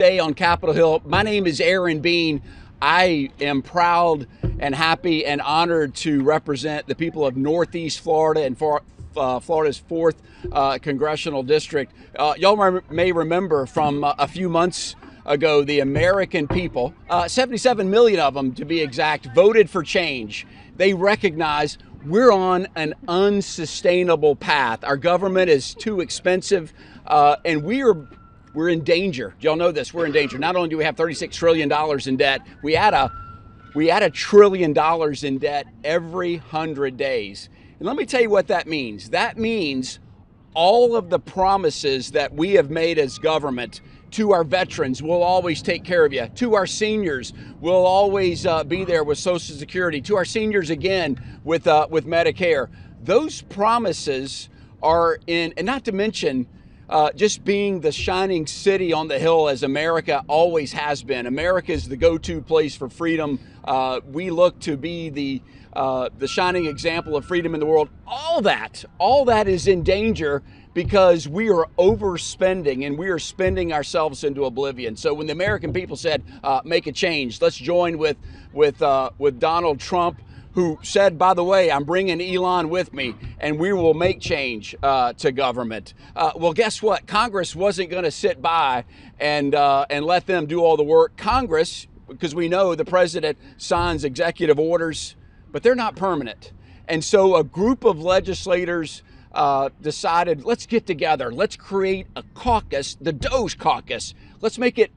Day on Capitol Hill. My name is Aaron Bean. I am proud and happy and honored to represent the people of Northeast Florida and Florida's 4th Congressional District. Y'all may remember from a few months ago, the American people, 77 million of them to be exact, voted for change. They recognize we're on an unsustainable path. Our government is too expensive, and we're in danger. Y'all know this. We're in danger. Not only do we have $36 trillion in debt, we add $1 trillion in debt every 100 days. And let me tell you what that means. That means all of the promises that we have made as government to our veterans, we'll always take care of you. To our seniors, we'll always be there with Social Security. To our seniors again with Medicare. Those promises are in, and not to mention, just being the shining city on the hill as America always has been. America is the go-to place for freedom. We look to be the shining example of freedom in the world. All that is in danger because we are overspending and we are spending ourselves into oblivion. So when the American people said, make a change, let's join with Donald Trump, who said, by the way, I'm bringing Elon with me, and we will make change to government. Well, guess what? Congress wasn't going to sit by and let them do all the work. Congress, because we know the president signs executive orders, but they're not permanent. And so a group of legislators decided, let's get together. Let's create a caucus, the Doge Caucus. Let's make it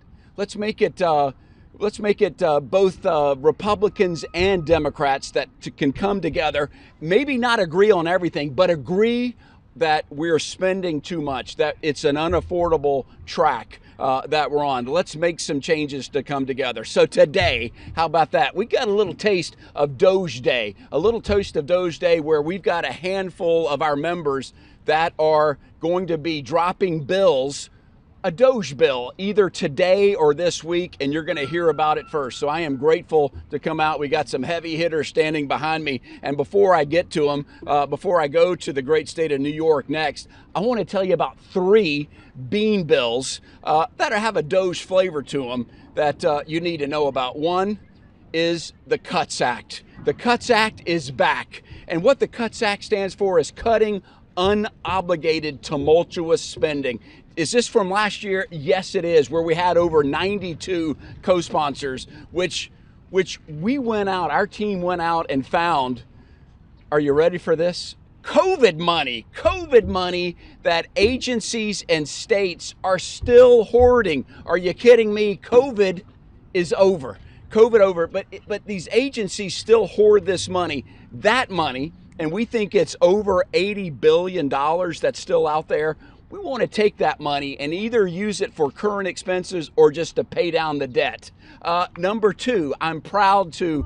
both Republicans and Democrats that can come together, maybe not agree on everything, but agree that we're spending too much, that it's an unaffordable track that we're on. Let's make some changes to come together. So today, how about that? We got a little taste of Doge Day, where we've got a handful of our members that are going to be dropping bills, a Doge bill, either today or this week, and you're going to hear about it first. So I am grateful to come out. We got some heavy hitters standing behind me. And before I get to them, before I go to the great state of New York next, I want to tell you about 3 bean bills that have a Doge flavor to them that you need to know about. One is the Cuts Act. The Cuts Act is back. And what the Cuts Act stands for is cutting unobligated tumultuous spending. Is this from last year? Yes, it is, where we had over 92 co-sponsors, which we went out, our team went out and found, are you ready for this? COVID money that agencies and states are still hoarding. Are you kidding me? COVID is over. But these agencies still hoard this money. That money, and we think it's over $80 billion that's still out there. We want to take that money and either use it for current expenses or just to pay down the debt. Number 2, I'm proud to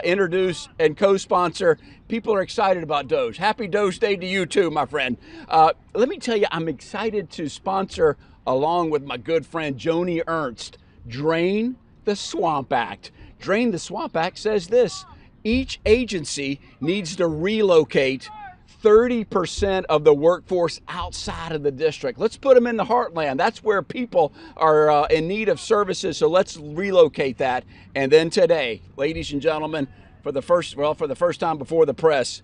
introduce and co-sponsor. People are excited about Doge. Happy Doge Day to you too, my friend. Let me tell you, I'm excited to sponsor, along with my good friend Joni Ernst, Drain the Swamp Act. Drain the Swamp Act says this: each agency needs to relocate 30% of the workforce outside of the district. Let's put them in the heartland. That's where people are in need of services. So let's relocate that. And then today, ladies and gentlemen, for the first time before the press,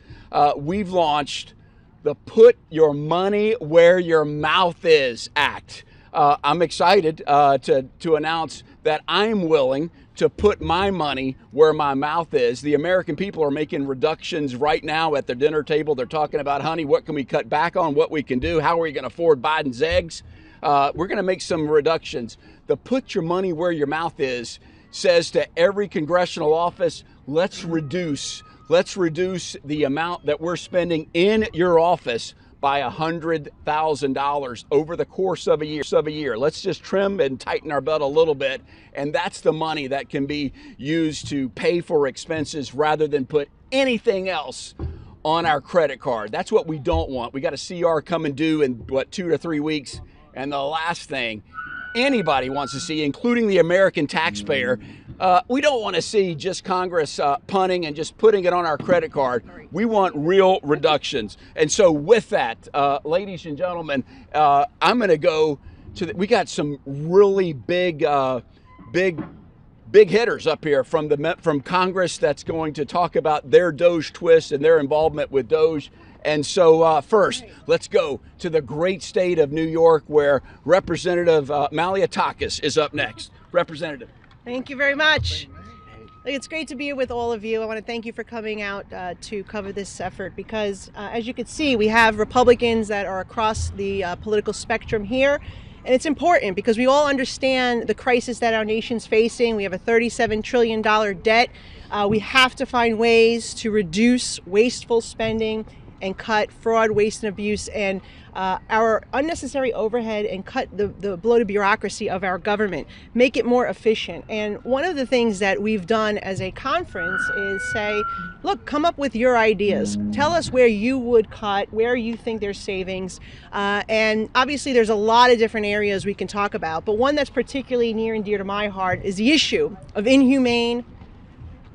we've launched the Put Your Money Where Your Mouth Is Act. I'm excited to announce that I'm willing to put my money where my mouth is. The American people are making reductions right now at their dinner table. They're talking about, honey, what can we cut back on, what we can do, how are we going to afford Biden's eggs? We're going to make some reductions. The Put Your Money Where Your Mouth Is says to every congressional office, let's reduce the amount that we're spending in your office by $100,000 over the course of a year. Let's just trim and tighten our belt a little bit. And that's the money that can be used to pay for expenses rather than put anything else on our credit card. That's what we don't want. We got a CR coming due in 2 to 3 weeks. And the last thing anybody wants to see, including the American taxpayer, we don't want to see just Congress punting and just putting it on our credit card. We want real reductions. And so with that, ladies and gentlemen, I'm going to go we got some really big hitters up here from Congress that's going to talk about their Doge twist and their involvement with Doge. And so first, let's go to the great state of New York, where Representative Caucus is up next. Representative. Thank you very much. It's great to be here with all of you. I want to thank you for coming out to cover this effort because, as you can see, we have Republicans that are across the political spectrum here. And it's important because we all understand the crisis that our nation's facing. We have a $37 trillion debt. We have to find ways to reduce wasteful spending and cut fraud, waste, and abuse, and our unnecessary overhead, and cut the bloated bureaucracy of our government, make it more efficient. And one of the things that we've done as a conference is say, look, come up with your ideas. Tell us where you would cut, where you think there's savings. And obviously there's a lot of different areas we can talk about, but one that's particularly near and dear to my heart is the issue of inhumane,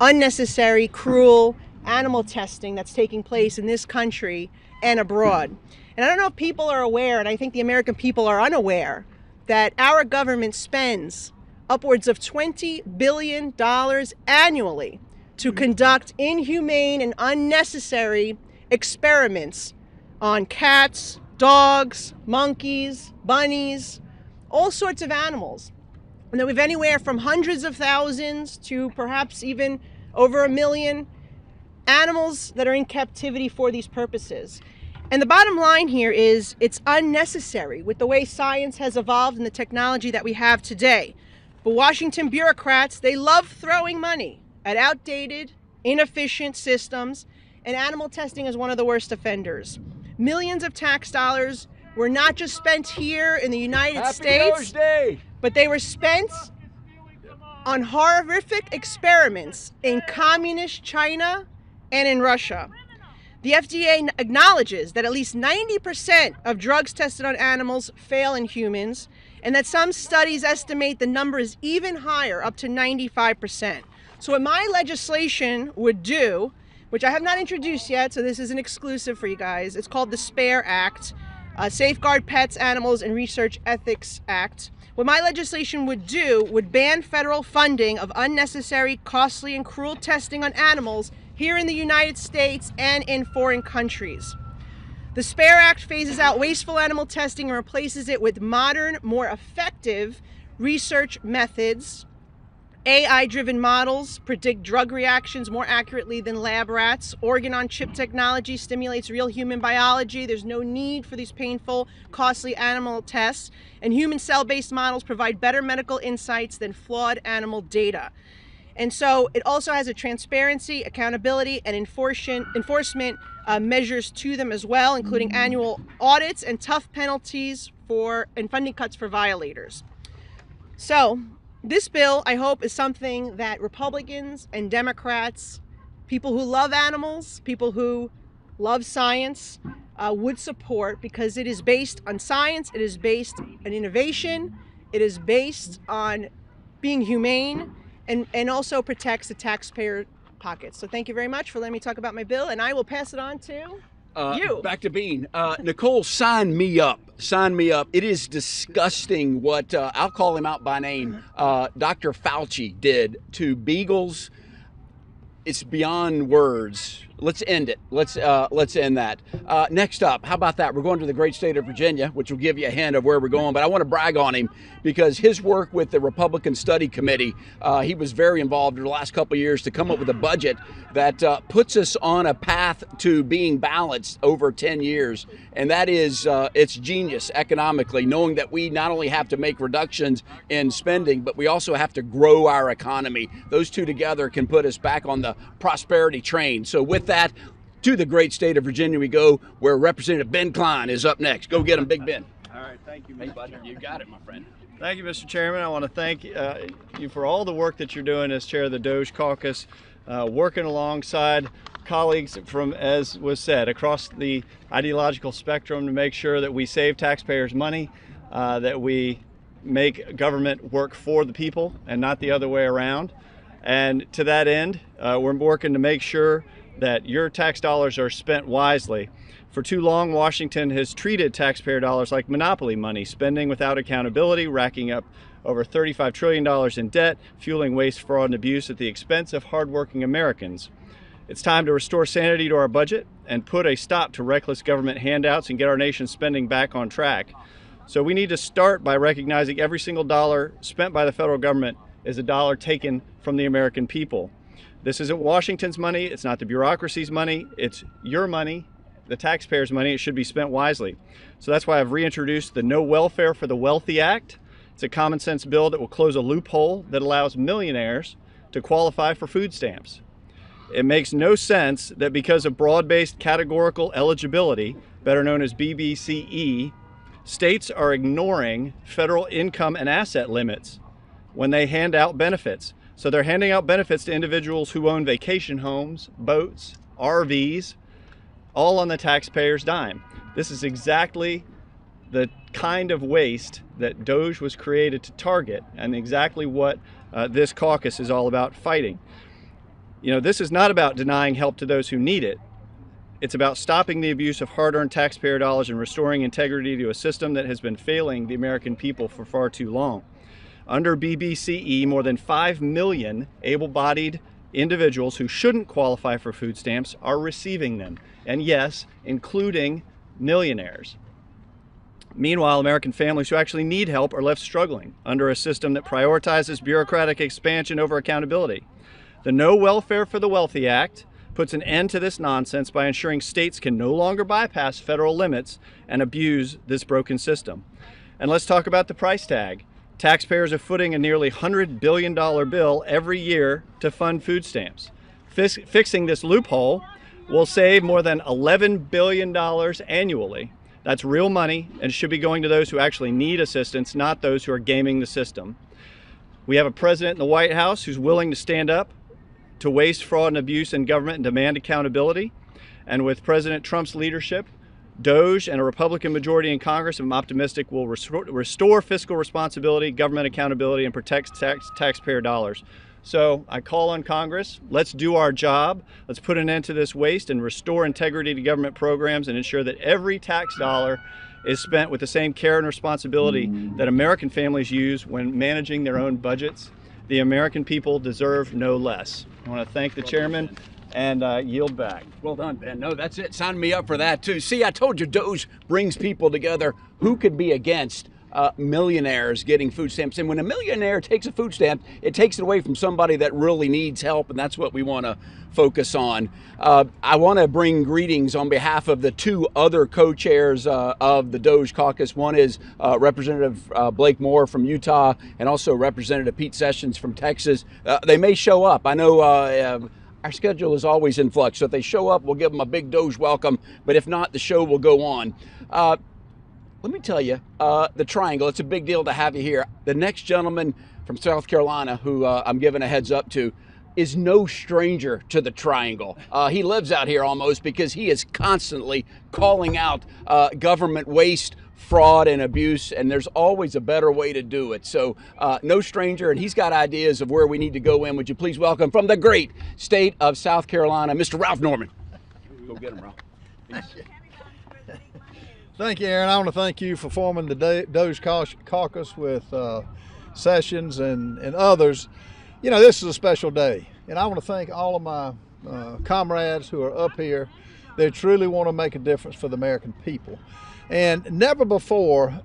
unnecessary, cruel animal testing that's taking place in this country and abroad. And I don't know if people are aware, and I think the American people are unaware, that our government spends upwards of $20 billion annually to conduct inhumane and unnecessary experiments on cats, dogs, monkeys, bunnies, all sorts of animals. And that we've anywhere from hundreds of thousands to perhaps even over 1 million animals that are in captivity for these purposes. And the bottom line here is it's unnecessary with the way science has evolved and the technology that we have today. But Washington bureaucrats, they love throwing money at outdated, inefficient systems, and animal testing is one of the worst offenders. Millions of tax dollars were not just spent here in the United States, but they were spent on horrific experiments in communist China and in Russia. The FDA acknowledges that at least 90% of drugs tested on animals fail in humans, and that some studies estimate the number is even higher, up to 95%. So what my legislation would do, which I have not introduced yet, so this is an exclusive for you guys, it's called the SPARE Act, Safeguard Pets, Animals, and Research Ethics Act. What my legislation would do would ban federal funding of unnecessary, costly, and cruel testing on animals here in the United States and in foreign countries. The SPARE Act phases out wasteful animal testing and replaces it with modern, more effective research methods. AI-driven models predict drug reactions more accurately than lab rats. Organ-on-chip technology stimulates real human biology. There's no need for these painful, costly animal tests. And human cell-based models provide better medical insights than flawed animal data. And so it also has a transparency, accountability, and enforcement measures to them as well, including annual audits and tough penalties and funding cuts for violators. So this bill, I hope, is something that Republicans and Democrats, people who love animals, people who love science, would support, because it is based on science, it is based on innovation, it is based on being humane, and also protects the taxpayer pockets. So thank you very much for letting me talk about my bill, and I will pass it on to you. Back to Bean. Nicole, sign me up. Sign me up. It is disgusting what, I'll call him out by name, Dr. Fauci did to beagles. It's beyond words. Let's end it. Let's end that. Next up, how about that? We're going to the great state of Virginia, which will give you a hint of where we're going. But I want to brag on him because his work with the Republican Study Committee, he was very involved in the last couple of years to come up with a budget that puts us on a path to being balanced over 10 years. And that is, it's genius economically, knowing that we not only have to make reductions in spending, but we also have to grow our economy. Those two together can put us back on the prosperity train. So with that, to the great state of Virginia we go, where Representative Ben Cline is up next. Go get him, Big Ben. All right, thank you, Mr. Chairman. You got it, my friend. Thank you, Mr. Chairman. I want to thank you for all the work that you're doing as chair of the Doge Caucus, working alongside colleagues from, as was said, across the ideological spectrum to make sure that we save taxpayers' money, that we make government work for the people and not the other way around. And to that end, we're working to make sure that your tax dollars are spent wisely. For too long, Washington has treated taxpayer dollars like monopoly money, spending without accountability, racking up over $35 trillion in debt, fueling waste, fraud, and abuse at the expense of hardworking Americans. It's time to restore sanity to our budget and put a stop to reckless government handouts and get our nation's spending back on track. So we need to start by recognizing every single dollar spent by the federal government is a dollar taken from the American people. This isn't Washington's money, it's not the bureaucracy's money, it's your money, the taxpayers' money. It should be spent wisely. So that's why I've reintroduced the No Welfare for the Wealthy Act. It's a common sense bill that will close a loophole that allows millionaires to qualify for food stamps. It makes no sense that because of broad-based categorical eligibility, better known as BBCE, states are ignoring federal income and asset limits when they hand out benefits. So they're handing out benefits to individuals who own vacation homes, boats, RVs, all on the taxpayer's dime. This is exactly the kind of waste that Doge was created to target, and exactly what this caucus is all about fighting. You know, this is not about denying help to those who need it. It's about stopping the abuse of hard-earned taxpayer dollars and restoring integrity to a system that has been failing the American people for far too long. Under BBCE, more than 5 million able-bodied individuals who shouldn't qualify for food stamps are receiving them, and yes, including millionaires. Meanwhile, American families who actually need help are left struggling under a system that prioritizes bureaucratic expansion over accountability. The No Welfare for the Wealthy Act puts an end to this nonsense by ensuring states can no longer bypass federal limits and abuse this broken system. And let's talk about the price tag. Taxpayers are footing a nearly $100 billion bill every year to fund food stamps. Fixing this loophole will save more than $11 billion annually. That's real money and should be going to those who actually need assistance, not those who are gaming the system. We have a president in the White House who's willing to stand up to waste, fraud, and abuse in government and demand accountability. And with President Trump's leadership, Doge and a Republican majority in Congress, I'm optimistic, will restore fiscal responsibility, government accountability, and protect taxpayer dollars. So I call on Congress, let's do our job. Let's put an end to this waste and restore integrity to government programs and ensure that every tax dollar is spent with the same care and responsibility that American families use when managing their own budgets. The American people deserve no less. I want to thank the chairman and yield back. Well done, Ben. No, that's it. Sign me up for that, too. See, I told you Doge brings people together. Who could be against millionaires getting food stamps? And when a millionaire takes a food stamp, it takes it away from somebody that really needs help, and that's what we want to focus on. I want to bring greetings on behalf of the two other co-chairs of the Doge Caucus. One is Representative Blake Moore from Utah, and also Representative Pete Sessions from Texas. They may show up. I know our schedule is always in flux, so if they show up, we'll give them a big Doge welcome, but if not, the show will go on. Let me tell you, the Triangle, it's a big deal to have you here. The next gentleman from South Carolina, who I'm giving a heads up to, is no stranger to the Triangle. He lives out here almost because he is constantly calling out government waste, fraud, and abuse, and there's always a better way to do it. So no stranger, and he's got ideas of where we need to go in. Would you please welcome from the great state of South Carolina, Mr. Ralph Norman. Go get him, Ralph. Thank you, Aaron. I want to thank you for forming the Doge Caucus with Sessions and others. You know, this is a special day, and I want to thank all of my comrades who are up here. They truly want to make a difference for the American people. And never before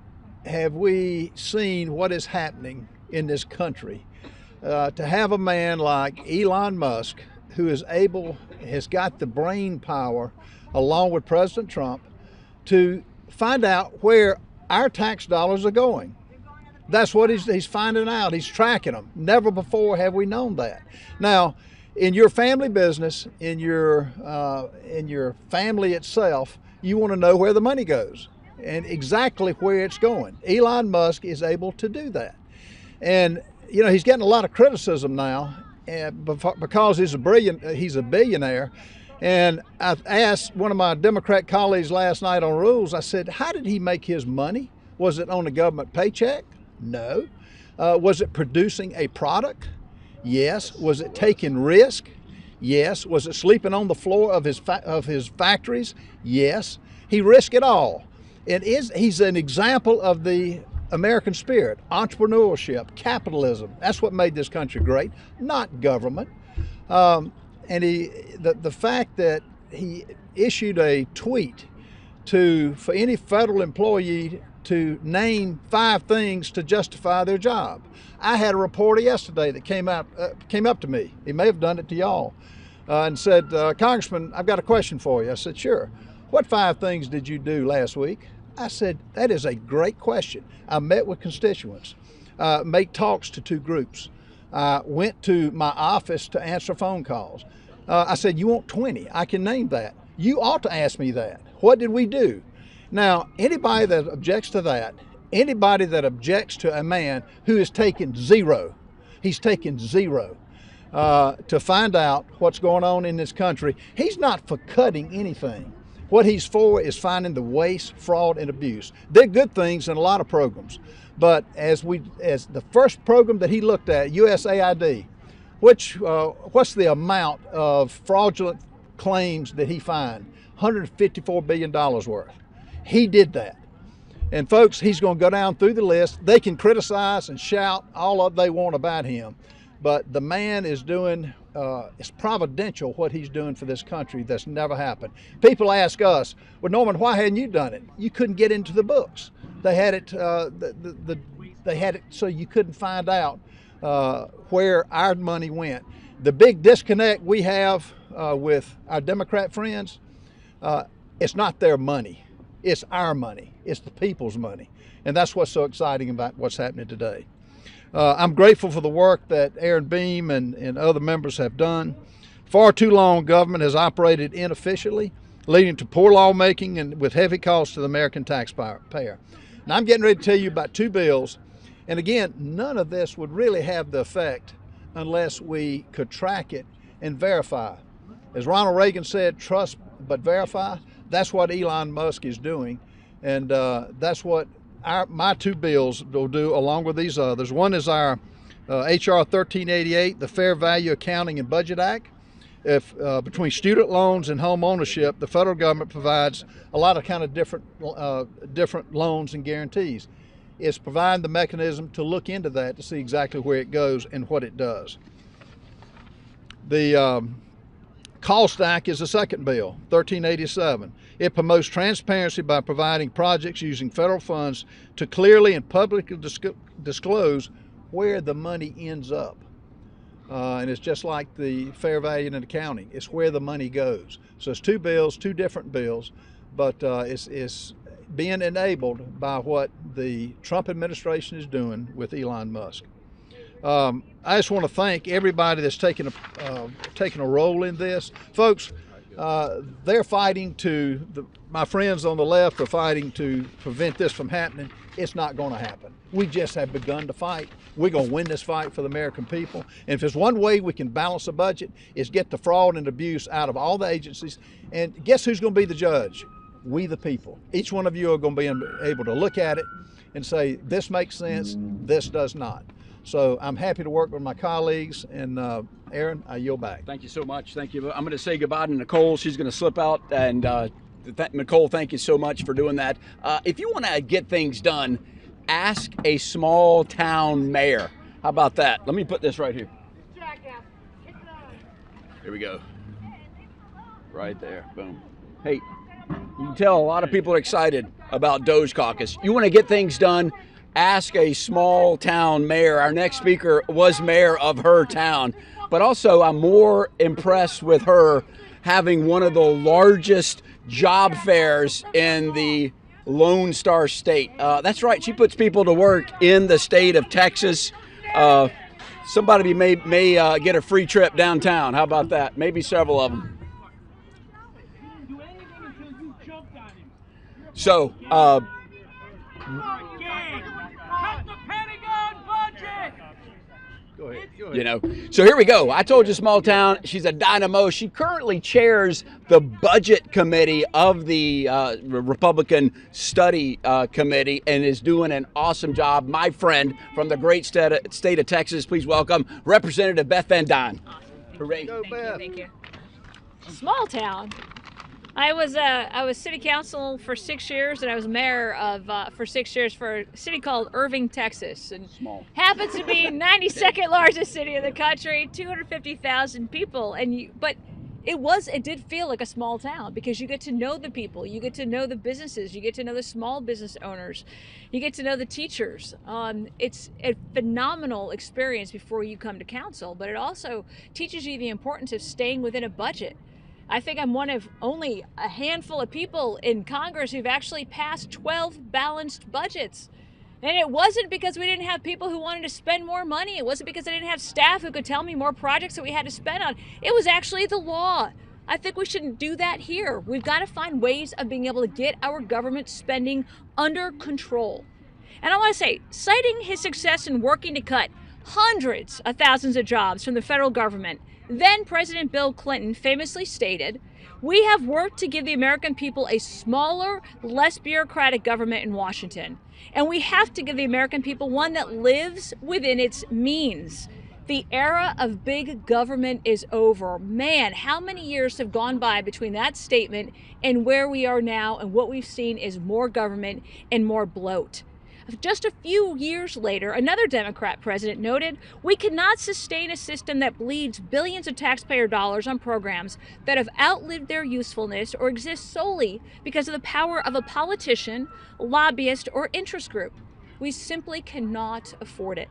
have we seen what is happening in this country. To have a man like Elon Musk, who has got the brain power, along with President Trump, to find out where our tax dollars are going. That's what he's finding out. He's tracking them. Never before have we known that. Now, in your family business, in your family itself, you want to know where the money goes and exactly where it's going. Elon Musk is able to do that. And, you know, he's getting a lot of criticism now because he's a billionaire. And I asked one of my Democrat colleagues last night on Rules, I said, how did he make his money? Was it on a government paycheck? No. Was it producing a product? Yes. Was it taking risk? Yes. Was it sleeping on the floor of his factories? Yes. He risked it all. He's an example of the American spirit, entrepreneurship, capitalism. That's what made this country great, not government. And the fact that he issued a tweet for any federal employee to name 5 things to justify their job. I had a reporter yesterday that came up to me. He may have done it to y'all, and said, "Congressman, I've got a question for you." I said, "Sure. What 5 things did you do last week?" I said, "That is a great question." I met with constituents, made talks to 2 groups. I went to my office to answer phone calls. I said, "You want 20? I can name that. You ought to ask me that. What did we do?" Now, anybody that objects to that, anybody that objects to a man who has taken zero, he's taken zero to find out what's going on in this country. He's not for cutting anything. What he's for is finding the waste, fraud, and abuse. They're good things in a lot of programs, but as the first program that he looked at, USAID, what's the amount of fraudulent claims that he found? $154 billion worth. He did that. And folks, he's going to go down through the list. They can criticize and shout all they want about him, but the man is doing, it's providential what he's doing for this country. That's never happened. People ask us, "Well, Norman, why hadn't you done it?" You couldn't get into the books. They had it, they had it so you couldn't find out where our money went. The big disconnect we have with our Democrat friends, it's not their money. It's our money. It's the people's money. And that's what's so exciting about what's happening today. I'm grateful for the work that Aaron Beam and other members have done. Far too long, government has operated inefficiently, leading to poor lawmaking and with heavy costs to the American taxpayer. Now, I'm getting ready to tell you about 2 bills. And again, none of this would really have the effect unless we could track it and verify. As Ronald Reagan said, "Trust but verify." That's what Elon Musk is doing, and that's what my 2 bills will do along with these others. One is our HR 1388, the Fair Value Accounting and Budget Act. Between student loans and home ownership, the federal government provides a lot of kind of different loans and guarantees. It's providing the mechanism to look into that to see exactly where it goes and what it does. The Cost Act is the second bill, 1387. It promotes transparency by providing projects using federal funds to clearly and publicly disclose where the money ends up. And it's just like the fair value and accounting. It's where the money goes. So it's 2 bills, 2 different bills, but it's being enabled by what the Trump administration is doing with Elon Musk. I just want to thank everybody that's taken a role in this. Folks, they're fighting my friends on the left are fighting to prevent this from happening. It's not going to happen. We just have begun to fight. We're going to win this fight for the American people. And if there's one way we can balance a budget, is get the fraud and abuse out of all the agencies. And guess who's going to be the judge? We the people. Each one of you are going to be able to look at it and say, this makes sense, this does not. So I'm happy to work with my colleagues, and Aaron, I yield back. Thank you so much. Thank you. I'm going to say goodbye to Nicole. She's going to slip out, and Nicole, thank you so much for doing that. If you want to get things done, ask a small town mayor. How about that? Let me put this right here. Here we go. Right there. Boom. Hey, you can tell a lot of people are excited about Doge Caucus. You want to get things done, ask a small town mayor. Our next speaker was mayor of her town, but also I'm more impressed with her having one of the largest job fairs in the Lone Star State. That's right, she puts people to work in the state of Texas. Somebody may get a free trip downtown. How about that? Maybe several of them. So, you know, so here we go. I told you, small town. She's a dynamo. She currently chairs the budget committee of the Republican Study Committee and is doing an awesome job. My friend from the great state of Texas, please welcome Representative Beth Van Duyne. Hooray. Go Beth. Thank you. Small town. I was city council for 6 years, and I was mayor of for 6 years for a city called Irving, Texas, and Small. happens to be 92nd largest city in the country, 250,000 people, but it did feel like a small town because you get to know the people, you get to know the businesses, you get to know the small business owners, you get to know the teachers. It's a phenomenal experience before you come to council, but it also teaches you the importance of staying within a budget. I think I'm one of only a handful of people in Congress who've actually passed 12 balanced budgets. And it wasn't because we didn't have people who wanted to spend more money. It wasn't because I didn't have staff who could tell me more projects that we had to spend on. It was actually the law. I think we shouldn't do that here. We've got to find ways of being able to get our government spending under control. And I want to say, citing his success in working to cut hundreds of thousands of jobs from the federal government, then President Bill Clinton famously stated, "We have worked to give the American people a smaller, less bureaucratic government in Washington. And we have to give the American people one that lives within its means. The era of big government is over." Man, how many years have gone by between that statement and where we are now, and what we've seen is more government and more bloat. Just a few years later, another Democrat president noted, "We cannot sustain a system that bleeds billions of taxpayer dollars on programs that have outlived their usefulness or exist solely because of the power of a politician, lobbyist, or interest group. We simply cannot afford it."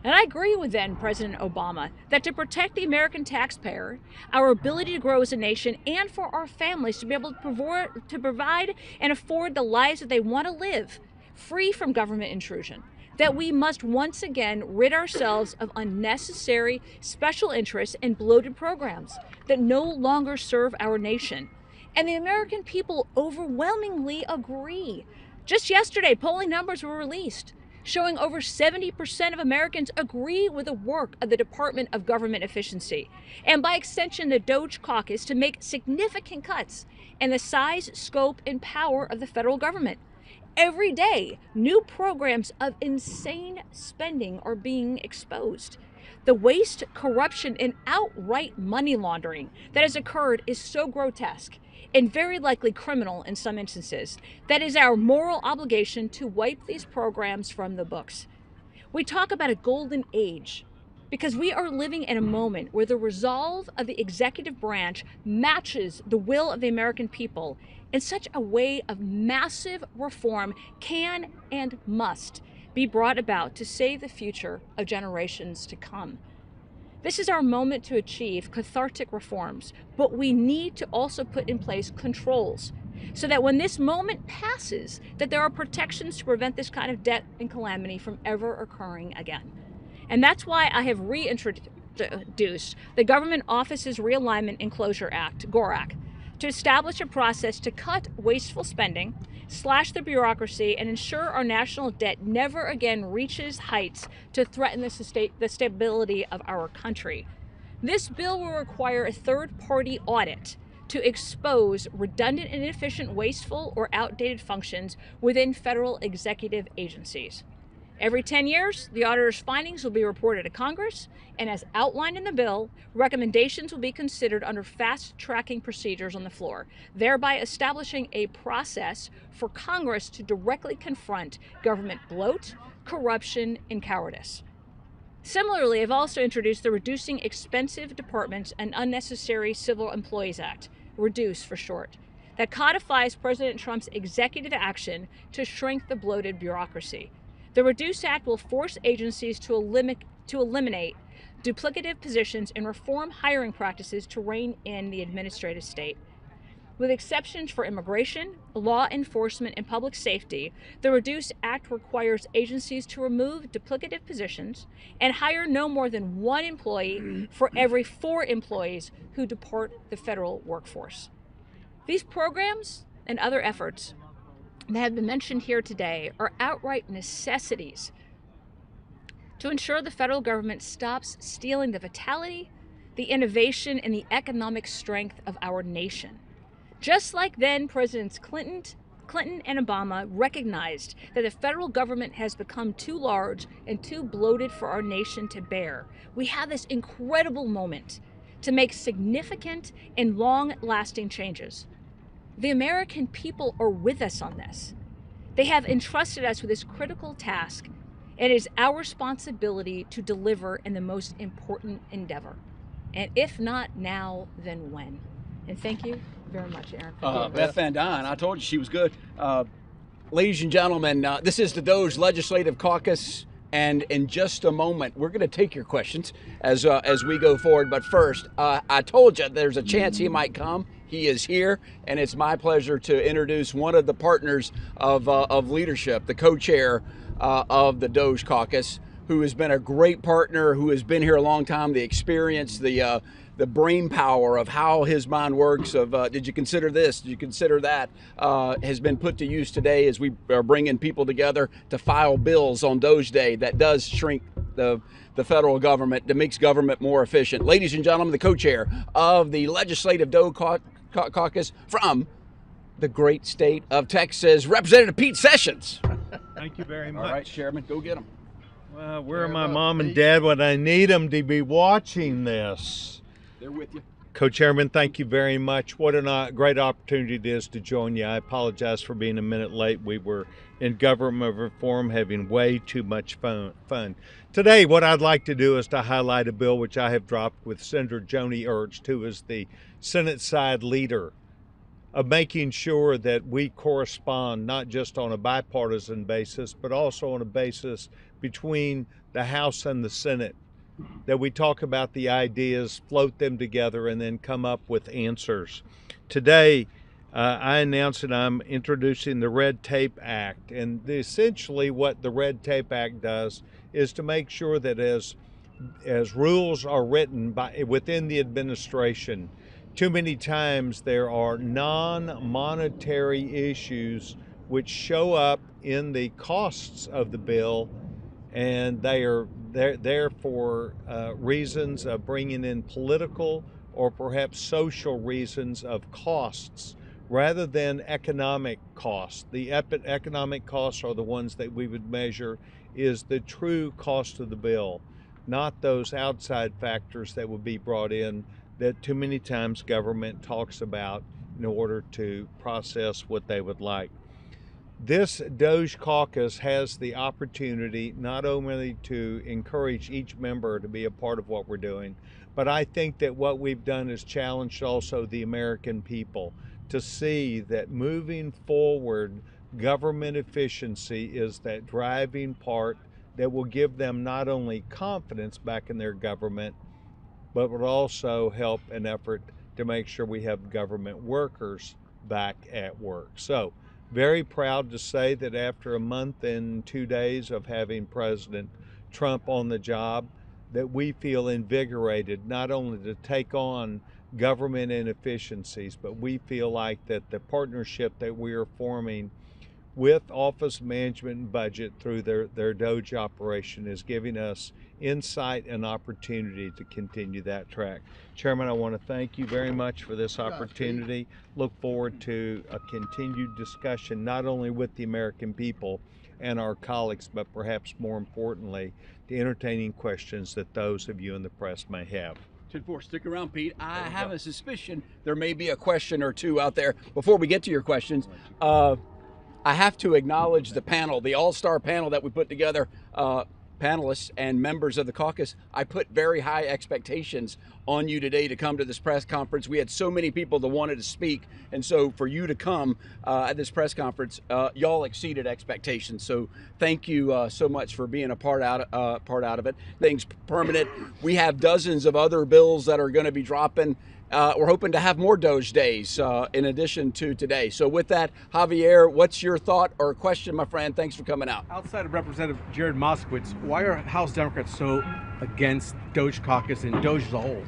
And I agree with then President Obama that to protect the American taxpayer, our ability to grow as a nation, and for our families to be able to provide and afford the lives that they want to live, free from government intrusion, that we must once again rid ourselves of unnecessary special interests and bloated programs that no longer serve our nation. And the American people overwhelmingly agree. Just yesterday, polling numbers were released showing over 70% of Americans agree with the work of the Department of Government Efficiency, and by extension the Doge Caucus, to make significant cuts in the size, scope, and power of the federal government. Every day, new programs of insane spending are being exposed. The waste, corruption, and outright money laundering that has occurred is so grotesque and very likely criminal in some instances that it is our moral obligation to wipe these programs from the books. We talk about a golden age because we are living in a moment where the resolve of the executive branch matches the will of the American people in such a way of massive reform can and must be brought about to save the future of generations to come. This is our moment to achieve cathartic reforms, but we need to also put in place controls so that when this moment passes, that there are protections to prevent this kind of debt and calamity from ever occurring again. And that's why I have reintroduced the Government Offices Realignment and Closure Act, GORAC, to establish a process to cut wasteful spending, slash the bureaucracy, and ensure our national debt never again reaches heights to threaten the stability of our country. This bill will require a third-party audit to expose redundant and inefficient, wasteful, or outdated functions within federal executive agencies. Every 10 years, the auditor's findings will be reported to Congress, and as outlined in the bill, recommendations will be considered under fast-tracking procedures on the floor, thereby establishing a process for Congress to directly confront government bloat, corruption, and cowardice. Similarly, I've also introduced the Reducing Expensive Departments and Unnecessary Civil Employees Act, REDUCE for short, that codifies President Trump's executive action to shrink the bloated bureaucracy. The REDUCE Act will force agencies to eliminate duplicative positions and reform hiring practices to rein in the administrative state. With exceptions for immigration, law enforcement, and public safety, the REDUCE Act requires agencies to remove duplicative positions and hire no more than one employee for every 4 employees who depart the federal workforce. These programs and other efforts that have been mentioned here today are outright necessities to ensure the federal government stops stealing the vitality, the innovation, and the economic strength of our nation. Just like then Presidents Clinton and Obama recognized that the federal government has become too large and too bloated for our nation to bear, we have this incredible moment to make significant and long-lasting changes. The American people are with us on this. They have entrusted us with this critical task, and it is our responsibility to deliver in the most important endeavor. And if not now, then when? And thank you very much, Aaron. Beth Van Dine, I told you she was good. Ladies and gentlemen, this is the Doge Legislative Caucus, and in just a moment, we're going to take your questions as we go forward. But first, I told you there's a chance he might come. He is here, and it's my pleasure to introduce one of the partners of leadership, the co-chair of the Doge Caucus, who has been a great partner, who has been here a long time, the experience, the brain power of how his mind works, of did you consider this, did you consider that, has been put to use today as we are bringing people together to file bills on Doge Day that does shrink the federal government, that makes government more efficient. Ladies and gentlemen, the co-chair of the Legislative Doge Caucus from the great state of Texas, Representative Pete Sessions. Thank you very much. All right, Chairman, go get him. Well, where are my mom and dad when I need them to be watching this? They're with you. Co-Chairman, thank you very much. What a great opportunity it is to join you. I apologize for being a minute late. We were in government reform having way too much fun. Today, what I'd like to do is to highlight a bill which I have dropped with Senator Joni Ernst, who is the Senate side leader, of making sure that we correspond not just on a bipartisan basis, but also on a basis between the House and the Senate, that we talk about the ideas, float them together, and then come up with answers. Today, I announced that I'm introducing the Red Tape Act, and essentially what the Red Tape Act does is to make sure that as rules are written within the administration, too many times there are non-monetary issues which show up in the costs of the bill, and they're there for reasons of bringing in political or perhaps social reasons of costs rather than economic costs. The economic costs are the ones that we would measure is the true cost of the bill, not those outside factors that would be brought in that too many times government talks about in order to process what they would like. This Doge Caucus has the opportunity not only to encourage each member to be a part of what we're doing, but I think that what we've done is challenged also the American people to see that moving forward, government efficiency is that driving part that will give them not only confidence back in their government, but would also help an effort to make sure we have government workers back at work. So, very proud to say that after a month and 2 days of having President Trump on the job, that we feel invigorated not only to take on government inefficiencies, but we feel like that the partnership that we are forming with Office Management and Budget through their Doge operation is giving us insight and opportunity to continue that track. Chairman, I want to thank you very much for this opportunity. Look forward to a continued discussion, not only with the American people and our colleagues, but perhaps more importantly, the entertaining questions that those of you in the press may have. 10-4, stick around, Pete. I have a suspicion there may be a question or two out there. Before we get to your questions, I have to acknowledge the panel, the all-star panel that we put together, panelists and members of the caucus. I put very high expectations on you today to come to this press conference. We had so many people that wanted to speak, and so for you to come at this press conference, y'all exceeded expectations. So thank you so much for being a part out of it. Things permanent. We have dozens of other bills that are going to be dropping. We're hoping to have more Doge days in addition to today. So with that, Javier, what's your thought or question, my friend? Thanks for coming out. Outside of Representative Jared Moskowitz, why are House Democrats so against Doge Caucus and Doge as a whole?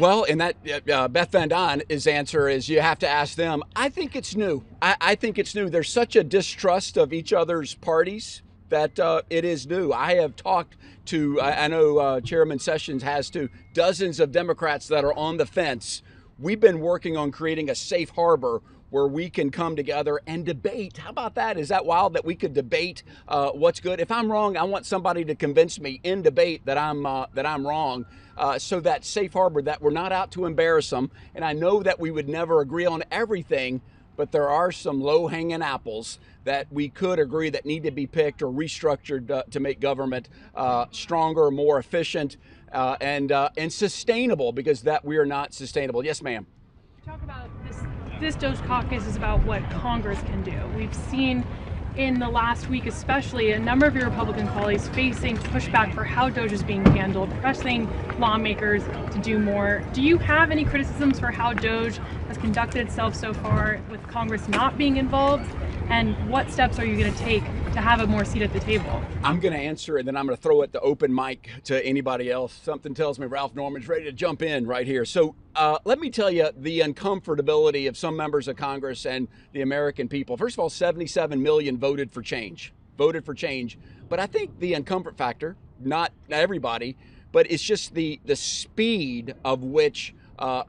Well, and that Beth Van Dyne's answer is you have to ask them. I think it's new. I think it's new. There's such a distrust of each other's parties that it is new. I have talked to, I know Chairman Sessions has too, dozens of Democrats that are on the fence. We've been working on creating a safe harbor where we can come together and debate. How about that? Is that wild that we could debate what's good? If I'm wrong, I want somebody to convince me in debate that I'm wrong. So that safe harbor, that we're not out to embarrass them. And I know that we would never agree on everything, but there are some low-hanging apples that we could agree that need to be picked or restructured to make government stronger, more efficient, and sustainable, because that we are not sustainable. Yes, ma'am. Talk about this Doge Caucus is about what Congress can do. We've seen in the last week especially a number of your Republican colleagues facing pushback for how Doge is being handled, pressing lawmakers to do more. Do you have any criticisms for how Doge has conducted itself so far with Congress not being involved? And what steps are you going to take to have a more seat at the table? I'm going to answer, and then I'm going to throw it the open mic to anybody else. Something tells me Ralph Norman's ready to jump in right here. So let me tell you the uncomfortability of some members of Congress and the American people. First of all, 77 million voted for change. But I think the uncomfort factor, not everybody, but it's just the speed of which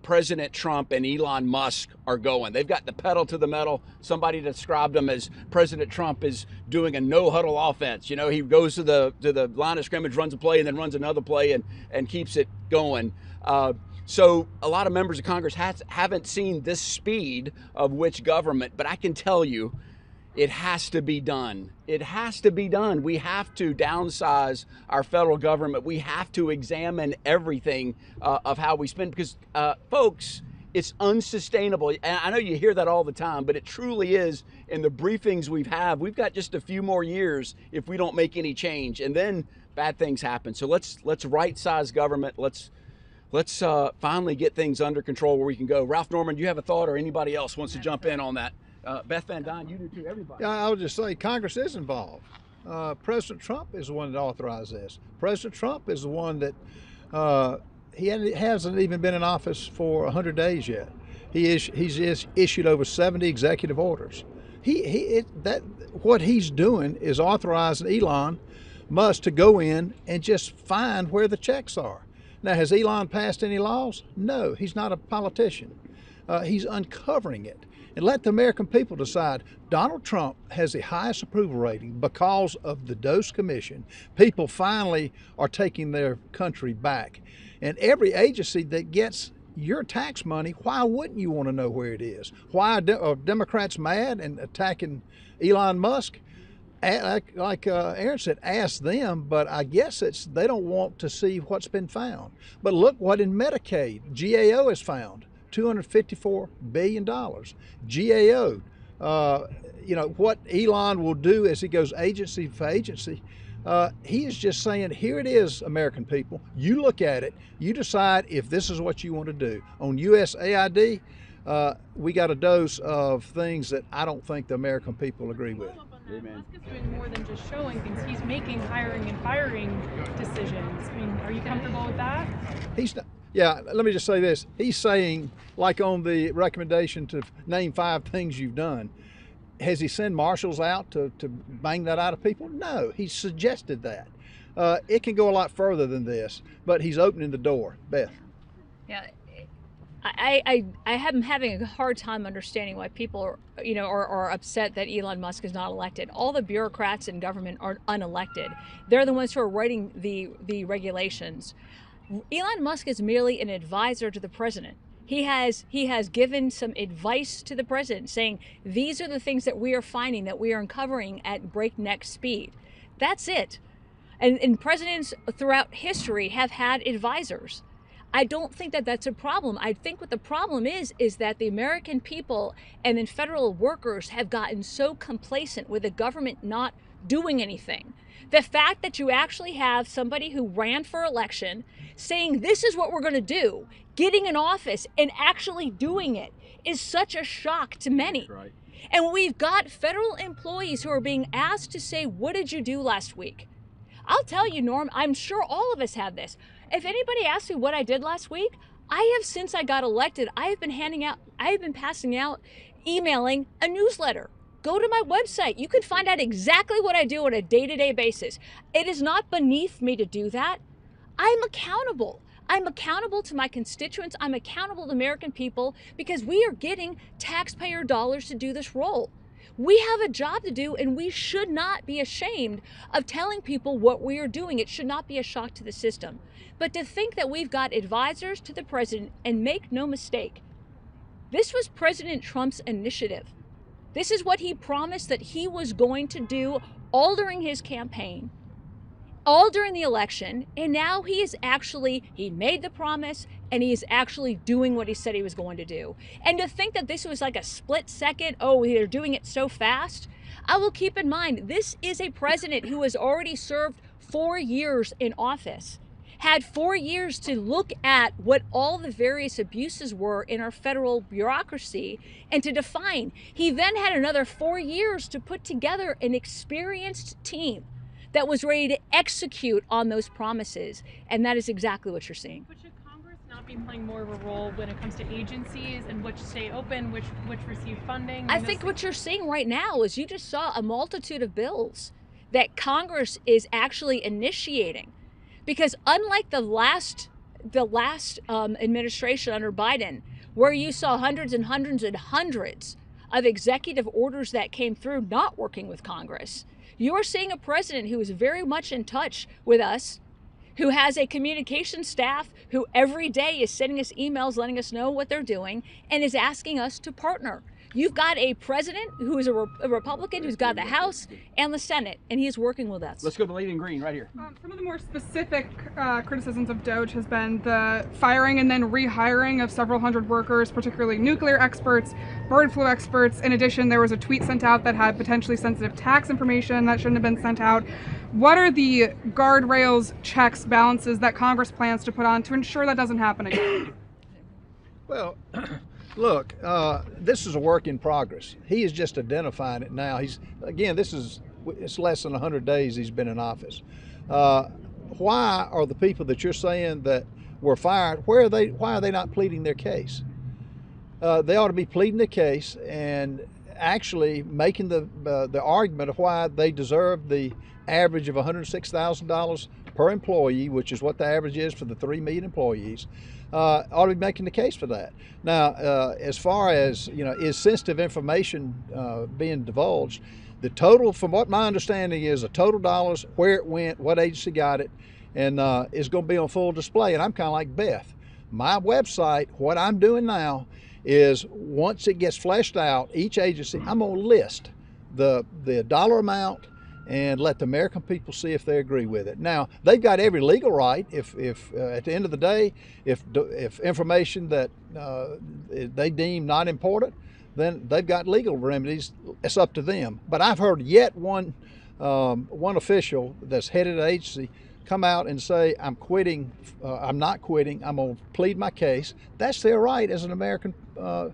President Trump and Elon Musk are going. They've got the pedal to the metal. Somebody described them as President Trump is doing a no-huddle offense. You know, he goes to the line of scrimmage, runs a play, and then runs another play and keeps it going. So a lot of members of Congress haven't seen this speed of which government, but I can tell you, it has to be done. It has to be done. We have to downsize our federal government. We have to examine everything of how we spend, because folks, it's unsustainable. And I know you hear that all the time, but it truly is. In the briefings we've got just a few more years if we don't make any change, and then bad things happen. So let's right-size government. Let's finally get things under control where we can go. Ralph Norman, do you have a thought, or anybody else wants to jump in on that? Beth Van Dyne, you do too, everybody. Yeah, I would just say Congress is involved. President Trump is the one that authorized this. President Trump is the one that he hasn't even been in office for 100 days yet. He's issued over 70 executive orders. What he's doing is authorizing Elon Musk to go in and just find where the checks are. Now, has Elon passed any laws? No, he's not a politician. He's uncovering it. And let the American people decide. Donald Trump has the highest approval rating because of the Doge Commission. People finally are taking their country back. And every agency that gets your tax money, why wouldn't you want to know where it is? Why are Democrats mad and attacking Elon Musk? Like Aaron said, ask them, but I guess they don't want to see what's been found. But look what in Medicaid, GAO has found. $254 billion. GAO, what Elon will do as he goes agency for agency, he is just saying, here it is, American people. You look at it, you decide if this is what you want to do. On USAID, we got a dose of things that I don't think the American people agree with. Musk is doing more than just showing things. He's making hiring and firing decisions. I mean, are you comfortable with that? He's not. Yeah, let me just say this. He's saying, like on the recommendation to name 5 things you've done, has he sent marshals out to bang that out of people? No, he suggested that. It can go a lot further than this, but he's opening the door. Beth. Yeah, I am having a hard time understanding why people are upset that Elon Musk is not elected. All the bureaucrats in government are unelected. They're the ones who are writing the regulations. Elon Musk is merely an advisor to the president. He has given some advice to the president saying, these are the things that we are finding, that we are uncovering at breakneck speed. That's it. And presidents throughout history have had advisors. I don't think that that's a problem. I think what the problem is that the American people and then federal workers have gotten so complacent with the government not doing anything. The fact that you actually have somebody who ran for election saying this is what we're going to do, getting in office and actually doing it is such a shock to many. Right. And we've got federal employees who are being asked to say, what did you do last week? I'll tell you, Norm, I'm sure all of us have this. If anybody asks me what I did last week, I have, since I got elected, I have been passing out, emailing a newsletter. Go to my website. You can find out exactly what I do on a day-to-day basis. It is not beneath me to do that. I'm accountable. I'm accountable to my constituents. I'm accountable to the American people because we are getting taxpayer dollars to do this role. We have a job to do, and we should not be ashamed of telling people what we are doing. It should not be a shock to the system. But to think that we've got advisors to the president, and make no mistake, this was President Trump's initiative. This is what he promised that he was going to do all during his campaign, all during the election, and now he made the promise and he is actually doing what he said he was going to do. And to think that this was like a split second, oh, they're doing it so fast. I will keep in mind, this is a president who has already served 4 years in office, had 4 years to look at what all the various abuses were in our federal bureaucracy and to define. He then had another 4 years to put together an experienced team that was ready to execute on those promises. And that is exactly what you're seeing. But should Congress not be playing more of a role when it comes to agencies and which stay open, which receive funding? I think what you're seeing right now is you just saw a multitude of bills that Congress is actually initiating. Because unlike the last administration under Biden, where you saw hundreds and hundreds and hundreds of executive orders that came through not working with Congress, you're seeing a president who is very much in touch with us, who has a communication staff who every day is sending us emails, letting us know what they're doing, and is asking us to partner. You've got a president who is a Republican who's got the House and the Senate, and he is working with us. Let's go to the lady in green right here. Some of the more specific criticisms of Doge has been the firing and then rehiring of several hundred workers, particularly nuclear experts, bird flu experts. In addition, there was a tweet sent out that had potentially sensitive tax information that shouldn't have been sent out. What are the guardrails, checks, balances that Congress plans to put on to ensure that doesn't happen again? Well, look, this is a work in progress. He is just identifying it now. It's less than 100 days he's been in office. Why are the people that you're saying that were fired, why are they not pleading their case? They ought to be pleading the case and actually making the argument of why they deserve the average of $106,000 per employee, which is what the average is for the 3 million employees. Ought to be making the case for that. Now, as far as, is sensitive information being divulged, the total, from what my understanding is, the total dollars, where it went, what agency got it, and is going to be on full display. And I'm kind of like Beth. My website, what I'm doing now is once it gets fleshed out, each agency, I'm going to list the dollar amount and let the American people see if they agree with it. Now, they've got every legal right. If at the end of the day, if information that they deem not important, then they've got legal remedies. It's up to them. But I've heard yet one official that's headed an agency come out and say, I'm quitting, I'm not quitting, I'm going to plead my case. That's their right as an American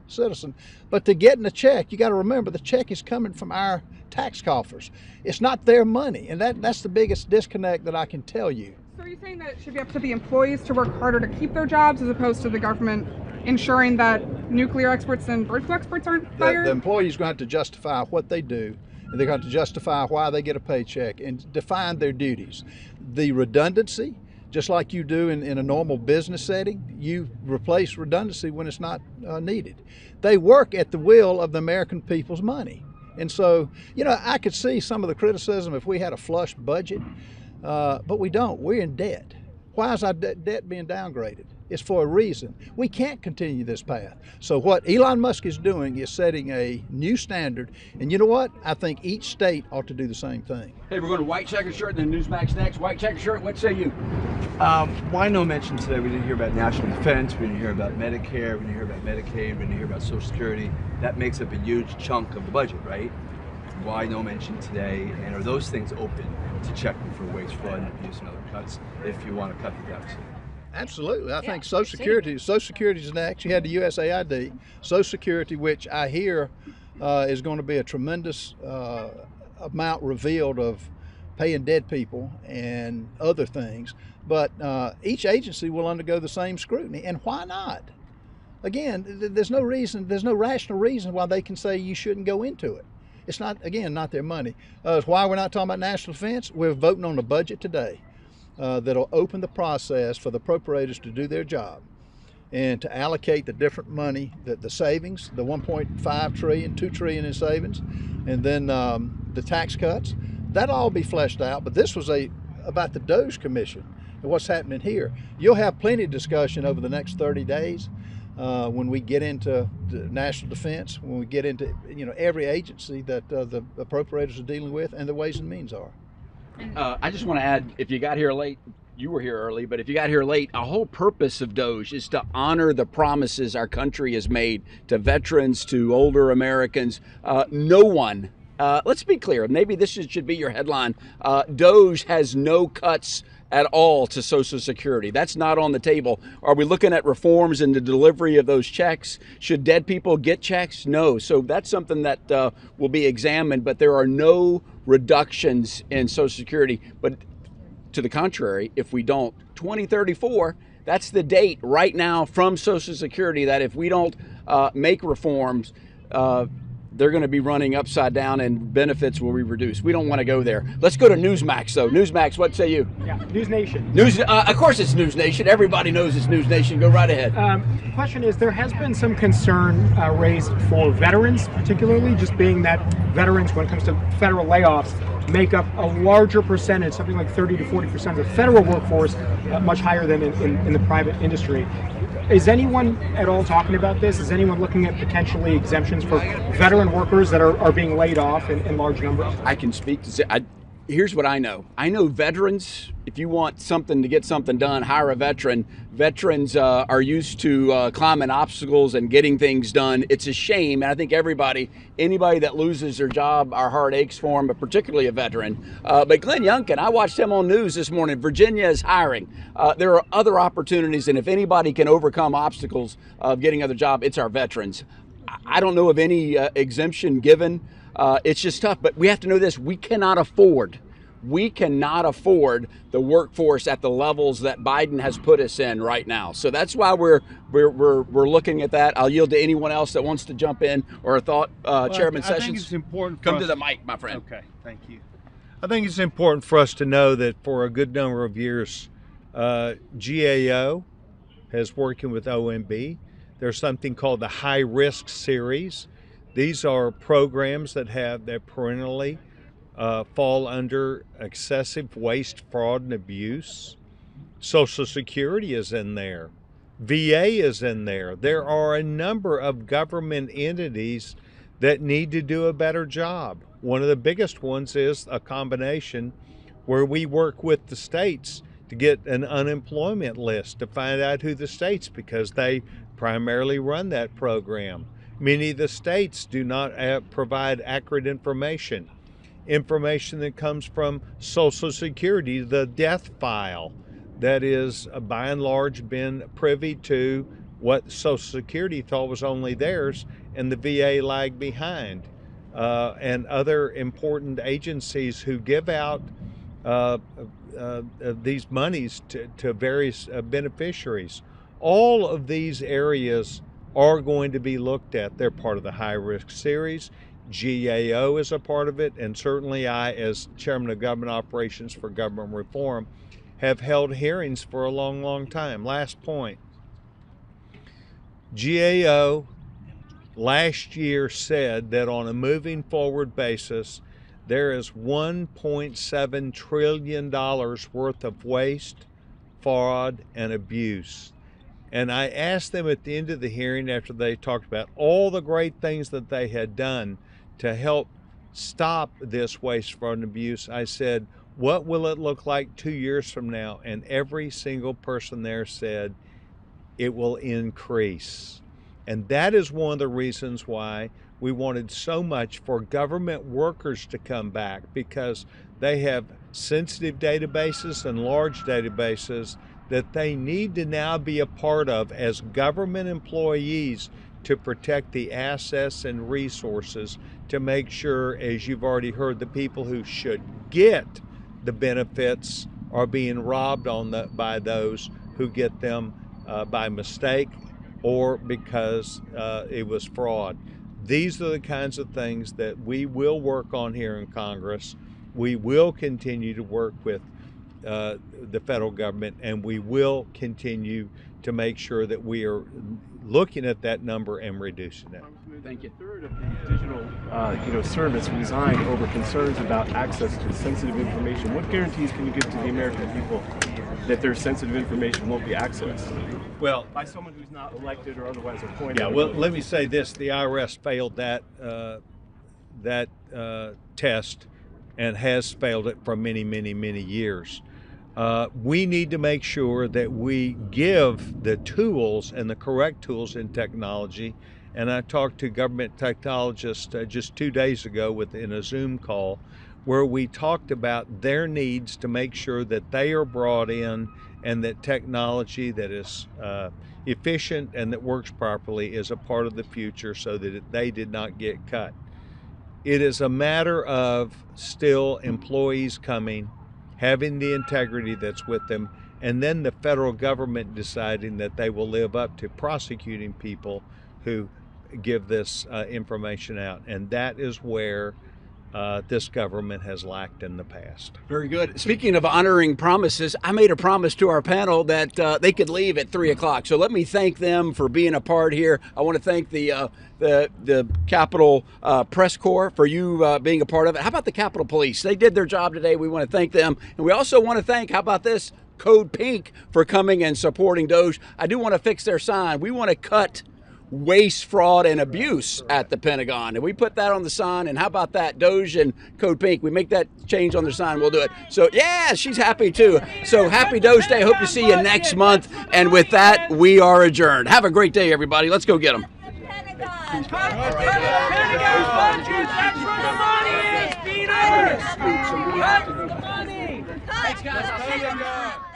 citizen. But to get in a check, you got to remember the check is coming from our tax coffers. It's not their money, and that's the biggest disconnect that I can tell you. So are you saying that it should be up to the employees to work harder to keep their jobs as opposed to the government ensuring that nuclear experts and bird flu experts aren't fired? The employees are going to have to justify what they do, and they're going to justify why they get a paycheck and define their duties. The redundancy, just like you do in a normal business setting, you replace redundancy when it's not needed. They work at the will of the American people's money. And so, I could see some of the criticism if we had a flush budget, but we don't. We're in debt. Why is our debt being downgraded? It's for a reason. We can't continue this path. So what Elon Musk is doing is setting a new standard. And you know what? I think each state ought to do the same thing. Hey, we're going to white checkered shirt and then Newsmax next. White checkered shirt, what say you? Why no mention today? We didn't hear about national defense, we didn't hear about Medicare, we didn't hear about Medicaid, we didn't hear about Social Security. That makes up a huge chunk of the budget, right? Why no mention today? And are those things open to checking for waste, fraud, and abuse and other cuts if you want to cut the deficit? Absolutely. I think Social Security is next. You had the USAID, Social Security, which I hear is going to be a tremendous amount revealed of paying dead people and other things. But each agency will undergo the same scrutiny. And why not? Again, there's no rational reason why they can say you shouldn't go into it. It's not, again, not their money. Why we're not talking about national defense? We're voting on the budget today. that'll open the process for the appropriators to do their job and to allocate the different money, the savings, the 1.5 trillion, 2 trillion in savings, and then the tax cuts. That'll all be fleshed out. But this was about the Doge Commission and what's happening here. You'll have plenty of discussion over the next 30 days when we get into the national defense, when we get into every agency that the appropriators are dealing with, and the ways and means are. I just want to add, if you got here late, you were here early, but if you got here late, a whole purpose of Doge is to honor the promises our country has made to veterans, to older Americans. No one, let's be clear, maybe this should be your headline, Doge has no cuts at all to Social Security. That's not on the table. Are we looking at reforms in the delivery of those checks? Should dead people get checks? No. So that's something that will be examined, but there are no reductions in Social Security. But to the contrary, if we don't, 2034, that's the date right now from Social Security that if we don't make reforms, they're going to be running upside down and benefits will be reduced. We don't want to go there. Let's go to Newsmax, though. Newsmax, what say you? Yeah, News Nation. Of course it's News Nation. Everybody knows it's News Nation. Go right ahead. The question is, there has been some concern raised for veterans, particularly, just being that veterans, when it comes to federal layoffs, make up a larger percentage, something like 30 to 40% of the federal workforce, much higher than in the private industry. Is anyone at all talking about this? Is anyone looking at potentially exemptions for veteran workers that are being laid off in large numbers? I can speak to say, here's what I know. I know veterans, if you want something to get something done, hire a veteran. Veterans are used to climbing obstacles and getting things done. It's a shame, and I think anybody that loses their job, our heart aches for them, but particularly a veteran. But Glenn Youngkin, I watched him on news this morning. Virginia is hiring. There are other opportunities, and if anybody can overcome obstacles of getting another job, it's our veterans. I don't know of any exemption given. It's just tough, but we have to know this. We cannot afford the workforce at the levels that Biden has put us in right now. So that's why we're looking at that. I'll yield to anyone else that wants to jump in or a thought. Chairman Sessions, I think it's important. Come to the mic, my friend. Okay, thank you. I think it's important for us to know that for a good number of years, GAO has working with OMB. There's something called the High Risk Series. These are programs that perennially fall under excessive waste, fraud, and abuse. Social Security is in there. VA is in there. There are a number of government entities that need to do a better job. One of the biggest ones is a combination where we work with the states to get an unemployment list to find out who the states, because they primarily run that program. Many of the states do not provide accurate information that comes from Social Security, the death file that is by and large been privy to what Social Security thought was only theirs, and the VA lagged behind, and other important agencies who give out these monies to various beneficiaries. All of these areas are going to be looked at. They're part of the High Risk Series. GAO is a part of it, and certainly I, as Chairman of Government Operations for Government Reform, have held hearings for a long, long time. Last point. GAO last year said that on a moving forward basis, there is $1.7 trillion worth of waste, fraud, and abuse. And I asked them at the end of the hearing, after they talked about all the great things that they had done to help stop this waste, fraud, and abuse, I said, what will it look like 2 years from now? And every single person there said, it will increase. And that is one of the reasons why we wanted so much for government workers to come back, because they have sensitive databases and large databases that they need to now be a part of as government employees to protect the assets and resources, to make sure, as you've already heard, the people who should get the benefits are being robbed by those who get them by mistake or because it was fraud. These are the kinds of things that we will work on here in Congress. We will continue to work with the federal government, and we will continue to make sure that we are looking at that number and reducing it. Thank you. A third of the digital, service resigned over concerns about access to sensitive information. What guarantees can you give to the American people that their sensitive information won't be accessed? Well, by someone who's not elected or otherwise appointed. Yeah. Well, let me say this: the IRS failed that test, and has failed it for many, many, many years. We need to make sure that we give the tools and the correct tools in technology. And I talked to government technologists just 2 days ago in a Zoom call where we talked about their needs to make sure that they are brought in and that technology that is efficient and that works properly is a part of the future so that they did not get cut. It is a matter of still employees coming, having the integrity that's with them, and then the federal government deciding that they will live up to prosecuting people who give this information out. And that is where this government has lacked in the past. Very good. Speaking of honoring promises, I made a promise to our panel that they could leave at 3 o'clock. So let me thank them for being a part here. I want to thank the Capitol Press Corps for you being a part of it. How about the Capitol Police? They did their job today. We want to thank them. And we also want to thank, how about this, Code Pink for coming and supporting Doge. I do want to fix their sign. We want to cut waste, fraud, and abuse at the Pentagon. And we put that on the sign. And how about that? Doge and Code Pink. We make that change on the sign. We'll do it. So, yeah, she's happy too. So happy Doge Day. Hope to see you next month. And with that, we are adjourned. Have a great day, everybody. Let's go get them. Thanks, guys.